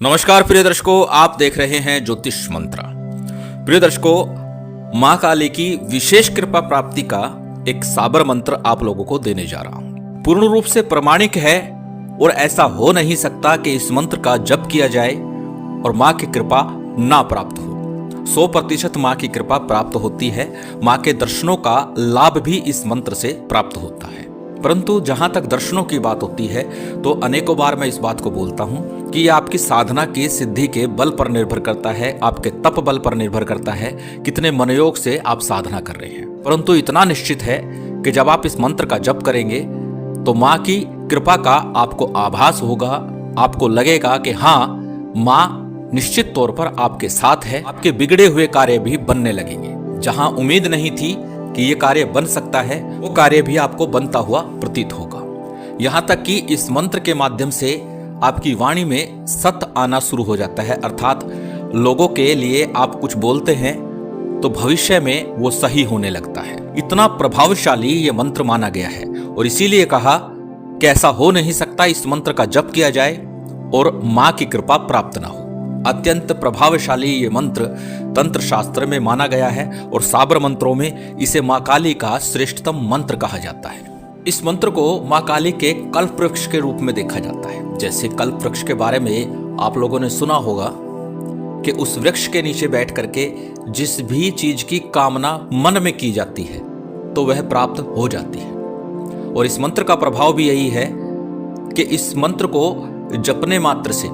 नमस्कार प्रिय दर्शकों, आप देख रहे हैं ज्योतिष मंत्र। प्रिय दर्शकों, मां काली की विशेष कृपा प्राप्ति का एक साबर मंत्र आप लोगों को देने जा रहा हूं। पूर्ण रूप से प्रमाणिक है और ऐसा हो नहीं सकता कि इस मंत्र का जप किया जाए और मां की कृपा ना प्राप्त हो। 100% मां की कृपा प्राप्त होती है। मां के दर्शनों का लाभ भी इस मंत्र से प्राप्त होता है। परंतु जहां तक दर्शनों की बात होती है तो अनेकों बार मैं इस बात को बोलता हूं कि यह आपकी साधना की सिद्धि के बल पर निर्भर करता है, आपके तप बल पर निर्भर करता है, कितने मनोयोग से आप साधना कर रहे हैं। परंतु इतना निश्चित है कि जब आप इस मंत्र का जप करेंगे तो मां की कृपा का आपको आभास होगा। आपको लगेगा कि हाँ, मां निश्चित तौर पर आपके साथ है। आपके बिगड़े हुए कार्य भी बनने लगेंगे। जहां उम्मीद नहीं थी कि ये कार्य बन सकता है, वो कार्य भी आपको बनता हुआ प्रतीत होगा। यहां तक कि इस मंत्र के माध्यम से आपकी वाणी में सत्य आना शुरू हो जाता है, अर्थात लोगों के लिए आप कुछ बोलते हैं तो भविष्य में वो सही होने लगता है। इतना प्रभावशाली ये मंत्र माना गया है और इसीलिए कहा कि ऐसा हो नहीं सकता इस मंत्र का जप किया जाए और मां की कृपा प्राप्त ना हो। अत्यंत प्रभावशाली ये मंत्र तंत्र शास्त्र में माना गया है और साबर मंत्रों में इसे मां काली का श्रेष्ठतम मंत्र कहा जाता है। इस मंत्र को मां काली के कल्प वृक्ष के रूप में देखा जाता है। जैसे कल्प वृक्ष के बारे में आप लोगों ने सुना होगा कि उस वृक्ष के नीचे बैठ करके जिस भी चीज की कामना मन में की जाती है तो वह प्राप्त हो जाती है। और इस मंत्र का प्रभाव भी यही है कि इस मंत्र को जपने मात्र से,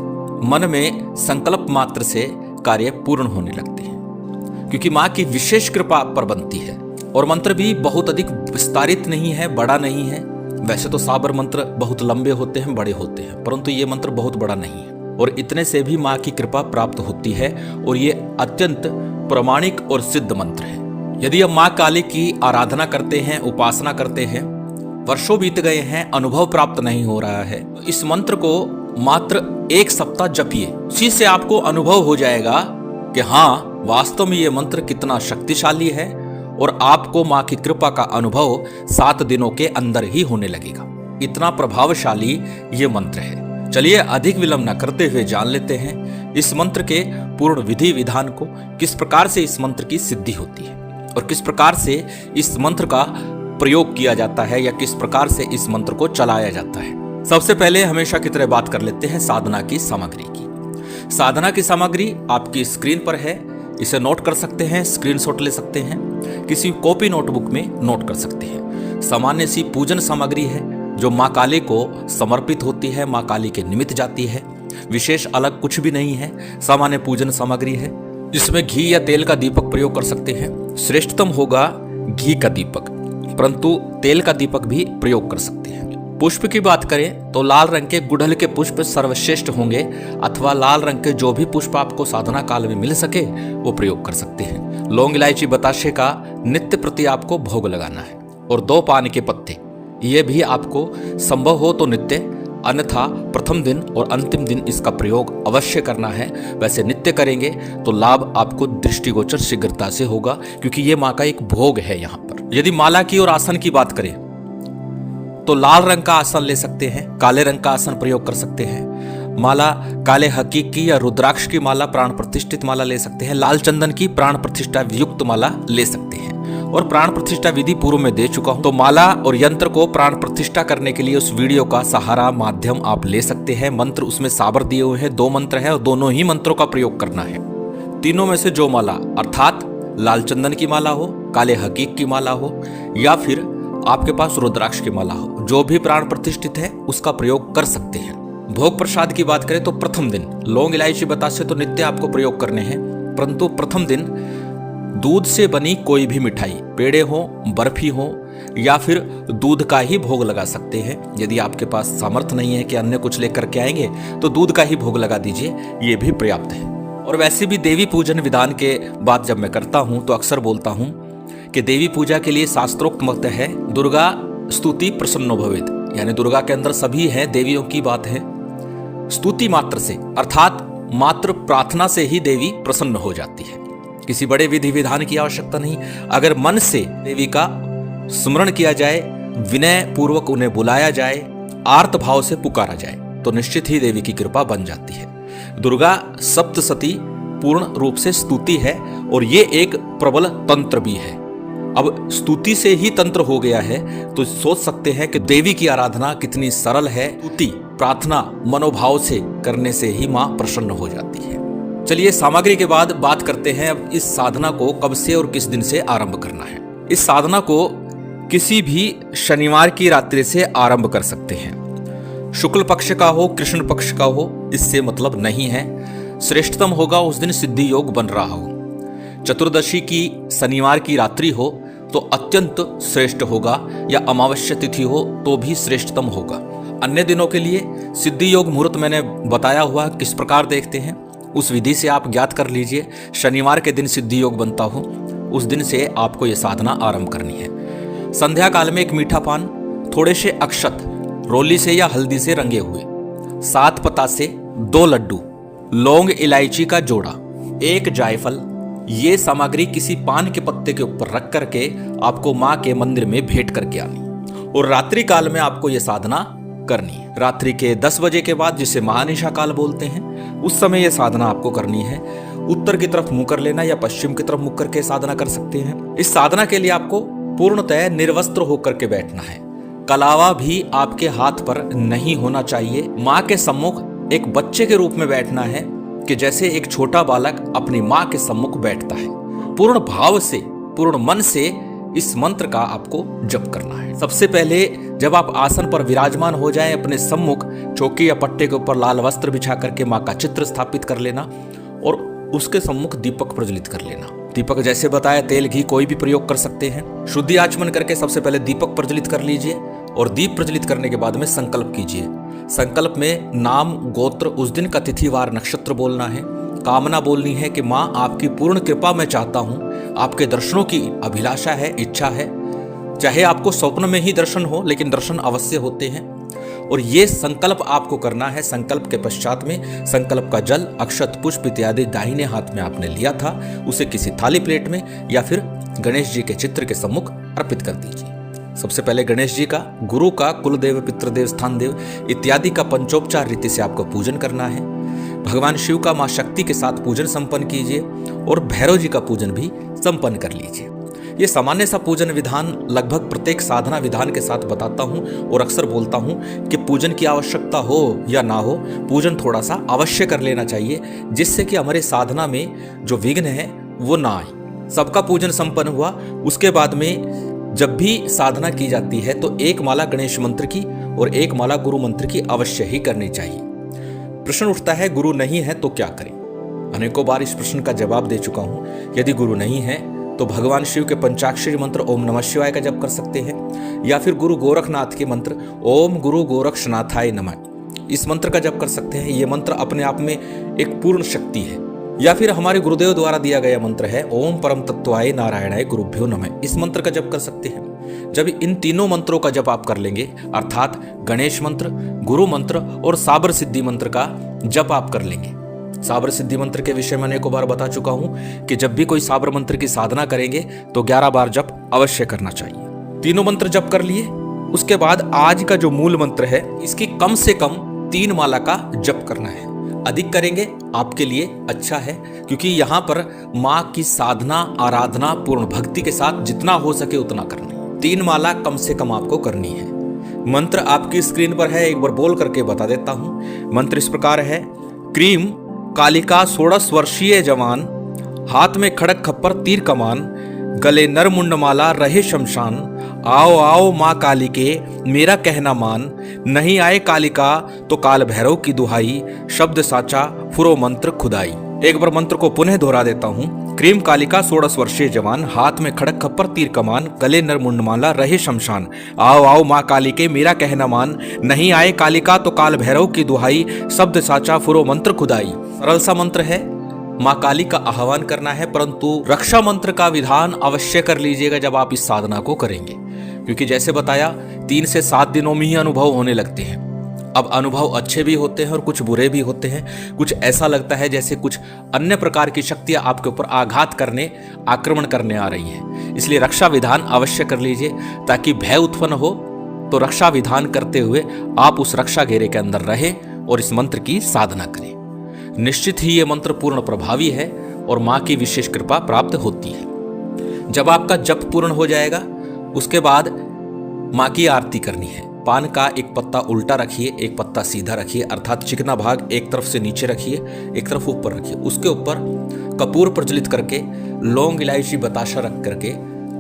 मन में संकल्प मात्र से कार्य पूर्ण होने लगते हैं, क्योंकि मां की विशेष कृपा आप पर बनती है। और मंत्र भी बहुत अधिक विस्तारित नहीं है, बड़ा नहीं है। वैसे तो साबर मंत्र बहुत लंबे होते हैं, बड़े होते हैं, परंतु ये मंत्र बहुत बड़ा नहीं है और इतने से भी मां की कृपा प्राप्त होती है और ये अत्यंत प्रमाणिक और सिद्ध मंत्र है। यदि हम मां काली की आराधना करते हैं, उपासना करते हैं, वर्षों बीत गए हैं, अनुभव प्राप्त नहीं हो रहा है, तो इस मंत्र को मात्र 1 सप्ताह जपिए। इसी से आपको अनुभव हो जाएगा कि हाँ, वास्तव में ये मंत्र कितना शक्तिशाली है और आपको मां की कृपा का अनुभव 7 दिनों के अंदर ही होने लगेगा। इतना प्रभावशाली ये मंत्र है। चलिए अधिक विलंब न करते हुए जान लेते हैं इस मंत्र के पूर्ण विधि विधान को, किस प्रकार से इस मंत्र की सिद्धि होती है और किस प्रकार से इस मंत्र का प्रयोग किया जाता है या किस प्रकार से इस मंत्र को चलाया जाता है। सबसे पहले हमेशा की तरह बात कर लेते हैं साधना की सामग्री की। साधना की सामग्री आपकी स्क्रीन पर है, इसे नोट कर सकते हैं, स्क्रीनशॉट ले सकते हैं, किसी कॉपी नोटबुक में नोट कर सकते हैं। सामान्य सी पूजन सामग्री है जो मां काली को समर्पित होती है, मां काली के निमित्त जाती है। विशेष अलग कुछ भी नहीं है, सामान्य पूजन सामग्री है जिसमें घी या तेल का दीपक प्रयोग कर सकते हैं। श्रेष्ठतम होगा घी का दीपक, परंतु तेल का दीपक भी प्रयोग कर सकते हैं। पुष्प की बात करें तो लाल रंग के गुड़हल के पुष्प सर्वश्रेष्ठ होंगे, अथवा लाल रंग के जो भी पुष्प आपको साधना काल में मिल सके वो प्रयोग कर सकते हैं। लौंग, इलायची, बताशे का नित्य प्रति आपको भोग लगाना है और 2 पान के पत्ते, ये भी आपको संभव हो तो नित्य, अन्यथा प्रथम दिन और अंतिम दिन इसका प्रयोग अवश्य करना है। वैसे नित्य करेंगे तो लाभ आपको दृष्टिगोचर शीघ्रता से होगा, क्योंकि ये मां का एक भोग है। यहाँ पर यदि माला की और आसन की बात करें तो लाल रंग का आसन ले सकते हैं, काले रंग का आसन प्रयोग कर सकते हैं। माला काले हकीक की या रुद्राक्ष की माला, प्राण प्रतिष्ठित माला ले सकते हैं। लाल चंदन की प्राण प्रतिष्ठा युक्त माला ले सकते हैं। और प्राण प्रतिष्ठा विधि पूर्व में दे चुका हूं, तो माला और यंत्र को प्राण प्रतिष्ठा करने के लिए उस वीडियो का सहारा माध्यम आप ले सकते हैं। मंत्र उसमें साबर दिए हुए हैं, 2 मंत्र है और दोनों ही मंत्रों का प्रयोग करना है। तीनों में से जो माला, अर्थात लाल चंदन की माला हो, काले हकीक की माला हो या फिर आपके पास रुद्राक्ष की माला हो, जो भी प्राण प्रतिष्ठित है उसका प्रयोग कर सकते हैं। भोग प्रसाद की बात करें तो प्रथम दिन लौंग, इलायची, बतासे तो नित्य आपको प्रयोग करने हैं, परंतु प्रथम दिन दूध से बनी कोई भी मिठाई, पेड़े हो, बर्फी हो या फिर दूध का ही भोग लगा सकते हैं। यदि आपके पास सामर्थ्य नहीं है कि अन्य कुछ लेकर के आएंगे तो दूध का ही भोग लगा दीजिए, ये भी पर्याप्त है। और वैसे भी देवी पूजन विधान के बात जब मैं करता हूं तो अक्सर बोलता हूं कि देवी पूजा के लिए शास्त्रोक्त मत है दुर्गा स्तुति प्रसन्नो भवेत्, यानी दुर्गा के अंदर सभी है, देवियों की बात है। स्तुति मात्र से, अर्थात मात्र प्रार्थना से ही देवी प्रसन्न हो जाती है। किसी बड़े विधि विधान की आवश्यकता नहीं। अगर मन से देवी का स्मरण किया जाए, विनय पूर्वक उन्हें बुलाया जाए, आर्त भाव से पुकारा जाए तो निश्चित ही देवी की कृपा बन जाती है। दुर्गा सप्तशती पूर्ण रूप से स्तुति है और ये एक प्रबल तंत्र भी है। अब स्तुति से ही तंत्र हो गया है तो सोच सकते हैं कि देवी की आराधना कितनी सरल है। स्तुति प्रार्थना मनोभाव से करने से ही मां प्रसन्न हो जाती है। चलिए सामग्री के बाद बात करते हैं अब इस साधना को कब से और किस दिन से आरंभ करना है। इस साधना को किसी भी शनिवार की रात्रि से आरंभ कर सकते हैं। शुक्ल पक्ष का हो कृष्ण पक्ष का हो इससे मतलब नहीं है। श्रेष्ठतम होगा उस दिन सिद्धि योग बन रहा हो। चतुर्दशी की शनिवार की रात्रि हो तो अत्यंत श्रेष्ठ होगा, या अमावस्या तिथि हो तो भी श्रेष्ठतम होगा। अन्य दिनों के लिए सिद्धि योग मुहूर्त मैंने बताया हुआ किस प्रकार देखते हैं, उस विधि से आप ज्ञात कर लीजिए। शनिवार के दिन सिद्धि योग बनता हो उस दिन से आपको यह साधना आरंभ करनी है। संध्या काल में एक मीठा पान, थोड़े से अक्षत रोली से या हल्दी से रंगे हुए, 7 पतासे, 2 लड्डू, लौंग इलायची का जोड़ा, 1 जायफल, ये सामग्री किसी पान के पत्ते के ऊपर रख करके आपको मां के मंदिर में भेंट करके आनी और रात्रि काल में आपको यह साधना करनी है। रात्रि के 10 बजे के बाद, जिसे महानिशा काल बोलते हैं, उस समय यह साधना आपको करनी है। उत्तर की तरफ मुंह कर लेना या पश्चिम की तरफ मुंह करके साधना कर सकते हैं। इस साधना के लिए आपको पूर्णतः निर्वस्त्र होकर के बैठना है। कलावा भी आपके हाथ पर नहीं होना चाहिए। मां के सम्मुख एक बच्चे के रूप में बैठना है कि जैसे एक छोटा बालक अपनी मां के सम्मुख बैठता है। पूर्ण भाव से, पूर्ण मन से इस मंत्र का आपको जप करना है। सबसे पहले जब आप आसन पर विराजमान हो जाएं, अपने सम्मुख चौकी या पट्टे के ऊपर लाल वस्त्र बिछा करके मां का चित्र स्थापित कर लेना और उसके सम्मुख दीपक प्रज्वलित कर लेना। दीपक जैसे बताया तेल घी कोई भी प्रयोग कर सकते हैं। शुद्धि आचमन करके सबसे पहले दीपक प्रज्वलित कर लीजिए और दीप प्रज्वलित करने के बाद में संकल्प कीजिए। संकल्प में नाम, गोत्र, उस दिन का तिथिवार, नक्षत्र बोलना है। कामना बोलनी है कि मां आपकी पूर्ण कृपा मैं चाहता हूं, आपके दर्शनों की अभिलाषा है, इच्छा है। चाहे आपको स्वप्न में ही दर्शन हो लेकिन दर्शन अवश्य होते हैं। और ये संकल्प आपको करना है। संकल्प के पश्चात में संकल्प का जल, अक्षत, पुष्प इत्यादि दाहिने हाथ में आपने लिया था, उसे किसी थाली प्लेट में या फिर गणेश जी के चित्र के सम्मुख अर्पित कर दीजिए। सबसे पहले गणेश जी का, गुरु का, कुलदेव, पितृदेव, स्थान देव इत्यादि का पंचोपचार रीति से आपको पूजन करना है। भगवान शिव का मां शक्ति के साथ पूजन संपन्न कीजिए और भैरव जी का पूजन भी संपन्न कर लीजिए। ये सामान्य सा पूजन विधान लगभग प्रत्येक साधना विधान के साथ बताता हूं और अक्सर बोलता हूं कि पूजन की आवश्यकता हो या ना हो, पूजन थोड़ा सा अवश्य कर लेना चाहिए, जिससे कि हमारे साधना में जो विघ्न है वो ना आए। सबका पूजन संपन्न हुआ, उसके बाद में जब भी साधना की जाती है तो 1 माला गणेश मंत्र की और 1 माला गुरु मंत्र की अवश्य ही करनी चाहिए। प्रश्न उठता है गुरु नहीं है तो क्या करें? अनेकों बार इस प्रश्न का जवाब दे चुका हूं। यदि गुरु नहीं है तो भगवान शिव के पंचाक्षरी मंत्र ओम नमः शिवाय का जप कर सकते हैं, या फिर गुरु गोरखनाथ के मंत्र ओम गुरु गोरक्षनाथाय नमः, इस मंत्र का जप कर सकते हैं। ये मंत्र अपने आप में एक पूर्ण शक्ति है। या फिर हमारे गुरुदेव द्वारा दिया गया मंत्र है ओम परम तत्वाय नारायणाय गुरुभ्यो नमः, इस मंत्र का जप कर सकते हैं। जब इन तीनों मंत्रों का जप आप कर लेंगे, अर्थात गणेश मंत्र, गुरु मंत्र और साबर सिद्धि मंत्र का जप आप कर लेंगे। साबर सिद्धि मंत्र के विषय में अनेकों बार बता चुका हूं कि जब भी कोई साबर मंत्र की साधना करेंगे तो 11 बार जप अवश्य करना चाहिए। तीनों मंत्र जप कर लिए, उसके बाद आज का जो मूल मंत्र है इसकी कम से कम 3 माला का जप करना है। अधिक करेंगे आपके लिए अच्छा है, क्योंकि यहाँ पर माँ की साधना, आराधना पूर्ण भक्ति के साथ जितना हो सके उतना करना है। 3 माला कम से कम आपको करनी है। मंत्र आपकी स्क्रीन पर है, एक बार बोल करके बता देता हूँ। मंत्र इस प्रकार है। क्रीम कालिका 16 वर्षीय जवान, हाथ में खड़क खप्पर तीर कमान, गले नर मुंड माला रहे शमशान, आओ आओ माँ काली के मेरा कहना मान, नहीं आए कालिका तो काल भैरव की दुहाई, शब्द साचा फुरो मंत्र खुदाई। एक बार मंत्र को पुनः दोहरा देता हूँ। क्रीम कालिका 16 वर्षीय जवान, हाथ में खड़क खप्पर तीर कमान, गले नर मुंड माला रहे शमशान, आओ आओ माँ काली के मेरा कहना मान, नहीं आए कालिका तो काल भैरव की दुहाई, शब्द साचा फुरो मंत्र खुदाई। सरल सा मंत्र है, माँ काली का आह्वान करना है, परंतु रक्षा मंत्र का विधान अवश्य कर लीजिएगा जब आप इस साधना को करेंगे, क्योंकि जैसे बताया 3 से 7 दिनों में ही अनुभव होने लगते हैं। अब अनुभव अच्छे भी होते हैं और कुछ बुरे भी होते हैं। कुछ ऐसा लगता है जैसे कुछ अन्य प्रकार की शक्तियां आपके ऊपर आघात करने, आक्रमण करने आ रही हैं। इसलिए रक्षा विधान अवश्य कर लीजिए, ताकि भय उत्पन्न हो तो रक्षा विधान करते हुए आप उस रक्षा घेरे के अंदर रहें और इस मंत्र की साधना करें। निश्चित ही ये मंत्र पूर्ण प्रभावी है और माँ की विशेष कृपा प्राप्त होती है। जब आपका जप पूर्ण हो जाएगा उसके बाद माँ की आरती करनी है। पान का एक पत्ता उल्टा रखिए, एक पत्ता सीधा रखिए, अर्थात चिकना भाग एक तरफ से नीचे रखिए, एक तरफ ऊपर रखिए। उसके ऊपर कपूर प्रज्वलित करके लौंग इलायची बताशा रख करके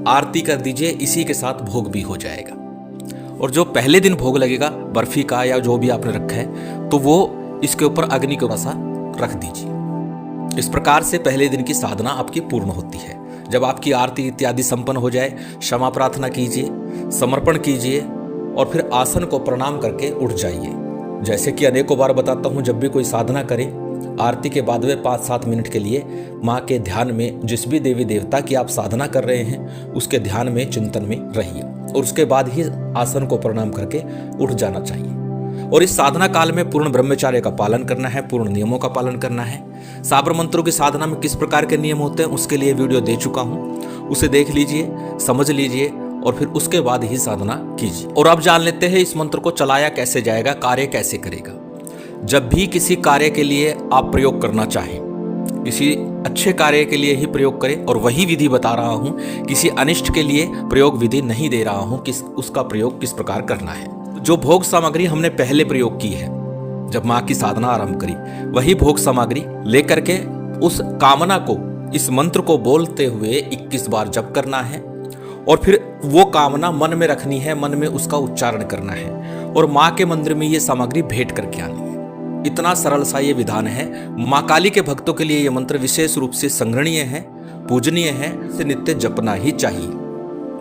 आरती कर दीजिए। इसी के साथ भोग भी हो जाएगा। और जो पहले दिन भोग लगेगा बर्फी का या जो भी आपने रखा है, तो वो इसके ऊपर अग्नि को सा रख दीजिए। इस प्रकार से पहले दिन की साधना आपकी पूर्ण होती है। जब आपकी आरती इत्यादि संपन्न हो जाए, क्षमा प्रार्थना कीजिए, समर्पण कीजिए और फिर आसन को प्रणाम करके उठ जाइए। जैसे कि अनेकों बार बताता हूँ, जब भी कोई साधना करें, आरती के बाद में 5-7 मिनट के लिए माँ के ध्यान में, जिस भी देवी देवता की आप साधना कर रहे हैं उसके ध्यान में, चिंतन में रहिए और उसके बाद ही आसन को प्रणाम करके उठ जाना चाहिए। और इस साधना काल में पूर्ण ब्रह्मचर्य का पालन करना है, पूर्ण नियमों का पालन करना है। साबर मंत्रों की साधना में किस प्रकार के नियम होते हैं उसके लिए वीडियो दे चुका हूँ, उसे देख लीजिए, समझ लीजिए और फिर उसके बाद ही साधना कीजिए। और अब जान लेते हैं इस मंत्र को चलाया कैसे जाएगा, कार्य कैसे करेगा। जब भी किसी कार्य के लिए आप प्रयोग करना चाहें, किसी अच्छे कार्य के लिए ही प्रयोग करें, और वही विधि बता रहा हूं, किसी अनिष्ट के लिए प्रयोग विधि नहीं दे रहा हूं कि उसका प्रयोग किस प्रकार करना है। जो भोग सामग्री हमने पहले प्रयोग की है जब माँ की साधना आरंभ करी, वही भोग सामग्री लेकर के उस कामना को, इस मंत्र को बोलते हुए 21 बार जप करना है और फिर वो कामना मन में रखनी है, मन में उसका उच्चारण करना है और माँ के मंदिर में ये सामग्री भेंट करके आनी है। इतना सरल सा ये विधान है। माँ काली के भक्तों के लिए ये मंत्र विशेष रूप से संग्रहणीय है, पूजनीय है, इसे नित्य जपना ही चाहिए।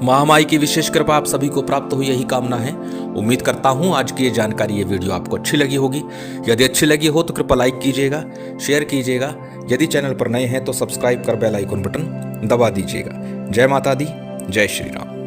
महामाई की विशेष कृपा आप सभी को प्राप्त हो, यही कामना है। उम्मीद करता हूँ आज की ये जानकारी, ये वीडियो आपको अच्छी लगी होगी। यदि अच्छी लगी हो तो कृपया लाइक कीजिएगा, शेयर कीजिएगा। यदि चैनल पर नए हैं तो सब्सक्राइब कर बेल आइकन बटन दबा दीजिएगा। जय माता दी, जय श्री राम।